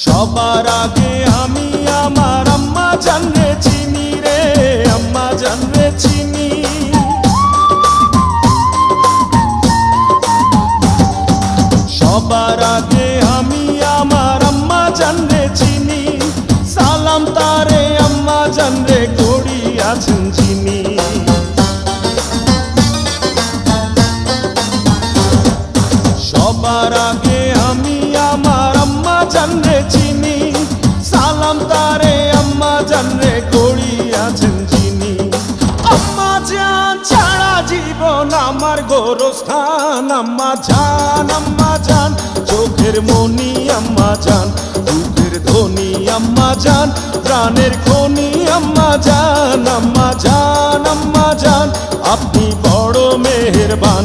সবার আগে আমি আমার আম্মা জানরে চিনি রে, আম্মা জানরে চিনি। সবার আগে আমি আমার আম্মা জানরে চিনি, সালাম তারে আম্মা জানরে করি আছেন যিনি। সবার আগে আমি আমার আম্মা জানরে চিনি, সালাম তারে আম্মা জানরে করি আছেন যিনি। আম্মা জান ছাড়া জীবন আমার গোরস্থান, আম্মা জান চোখের মনি আম্মা জান, বুকের ধ্বনি আম্মা জান, প্রাণের খনি আম্মা জান। আপনি বড় মেহেরবান,